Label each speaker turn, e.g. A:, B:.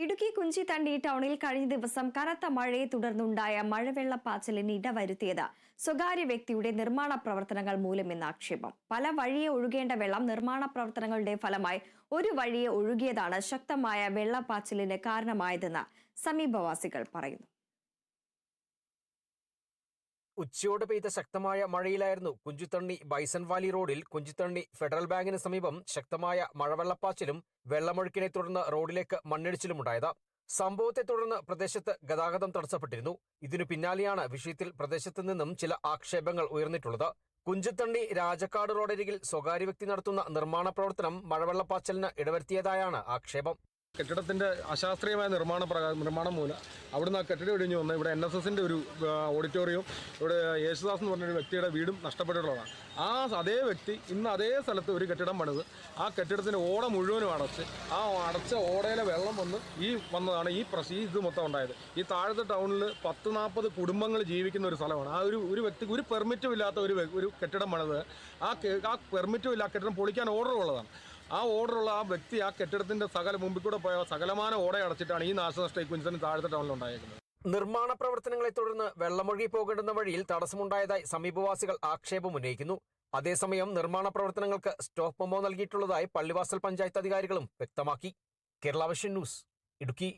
A: ഇടുക്കി കുഞ്ചിത്തണ്ടി ടൗണിൽ കഴിഞ്ഞ ദിവസം കനത്ത മഴയെ തുടർന്നുണ്ടായ മഴവെള്ളപ്പാച്ചിലിന് ഇടവരുത്തിയത് സ്വകാര്യ വ്യക്തിയുടെ നിർമ്മാണ പ്രവർത്തനങ്ങൾ മൂലമെന്ന ആക്ഷേപം. പല വഴിയെ ഒഴുകേണ്ട വെള്ളം നിർമ്മാണ പ്രവർത്തനങ്ങളുടെ ഫലമായി ഒരു വഴിയെ ഒഴുകിയതാണ് ശക്തമായ വെള്ളപ്പാച്ചിലിന് കാരണമായതെന്ന് സമീപവാസികൾ പറയുന്നു.
B: ഉച്ചയോടെ പെയ്ത ശക്തമായ മഴയിലായിരുന്നു കുഞ്ചിത്തണ്ണി ബൈസൺ വാലി റോഡിൽ കുഞ്ചിത്തണ്ണി ഫെഡറൽ ബാങ്കിന് സമീപം ശക്തമായ മഴവെള്ളപ്പാച്ചിലും വെള്ളമൊഴുക്കിനെ തുടർന്ന് റോഡിലേക്ക് മണ്ണിടിച്ചിലുമുണ്ടായത്. സംഭവത്തെ തുടർന്ന് പ്രദേശത്ത് ഗതാഗതം തടസ്സപ്പെട്ടിരുന്നു. ഇതിനു പിന്നാലെയാണ് വിഷയത്തിൽ പ്രദേശത്ത് നിന്നും ചില ആക്ഷേപങ്ങൾ ഉയർന്നിട്ടുള്ളത്. കുഞ്ചിത്തണ്ണി രാജക്കാട് റോഡരികിൽ സ്വകാര്യ വ്യക്തി നടത്തുന്ന നിർമ്മാണ പ്രവർത്തനം മഴവെള്ളപ്പാച്ചിലിന് ഇടവരുത്തിയതായാണ് ആക്ഷേപം.
C: കെട്ടിടത്തിന്റെ അശാസ്ത്രീയമായ നിർമ്മാണം മൂലം അവിടുന്ന് ആ കെട്ടിടം ഇടിഞ്ഞു വന്ന് ഇവിടെ NSSന്റെ ഒരു ഓഡിറ്റോറിയം, ഇവിടെ യേശുദാസ് എന്ന് പറഞ്ഞൊരു വ്യക്തിയുടെ വീടും നഷ്ടപ്പെട്ടിട്ടുള്ളതാണ്. അതേ വ്യക്തി ഇന്ന് അതേ സ്ഥലത്ത് ഒരു കെട്ടിടം പണിത് ആ കെട്ടിടത്തിന്റെ ഓട മുഴുവനും അടച്ച് ആ അടച്ച ഓടയിലെ വെള്ളം വന്നതാണ് ഇത് മൊത്തം ഉണ്ടായത്. ഈ താഴത്തെ ടൗണിൽ 10-40 കുടുംബങ്ങൾ ജീവിക്കുന്ന ഒരു സ്ഥലമാണ്. ആ ഒരു വ്യക്തിക്ക് ഒരു പെർമിറ്റും ഇല്ലാത്ത ഒരു കെട്ടിടം പണിത് ആ പെർമിറ്റും ഇല്ല കെട്ടിടം പൊളിക്കാൻ ഓർഡർ ഉള്ളതാണ്. ആ ഓർഡറുള്ള ആ വ്യക്തി ആ കെട്ടിടത്തിന്റെ മുമ്പിൽ കൂടെ പോയ സകലമാന ഓട അടച്ചിട്ടാണ് ഈ നാശനഷ്ടം കുഞ്ചിത്തണ്ണി താഴത്തെ ടൗണിൽ ഉണ്ടായിരിക്കുന്നത്.
B: നിർമ്മാണ പ്രവർത്തനങ്ങളെ തുടർന്ന് വെള്ളമൊഴുകി പോകേണ്ടുന്ന വഴിയിൽ തടസ്സമുണ്ടായതായി സമീപവാസികൾ ആക്ഷേപം ഉന്നയിക്കുന്നു. അതേസമയം നിർമ്മാണ പ്രവർത്തനങ്ങൾക്ക് സ്റ്റോപ്പ് മെമ്മോ നൽകിയിട്ടുള്ളതായി പള്ളിവാസൽ പഞ്ചായത്ത് അധികാരികളും വ്യക്തമാക്കി. Kerala vision news, Idukki.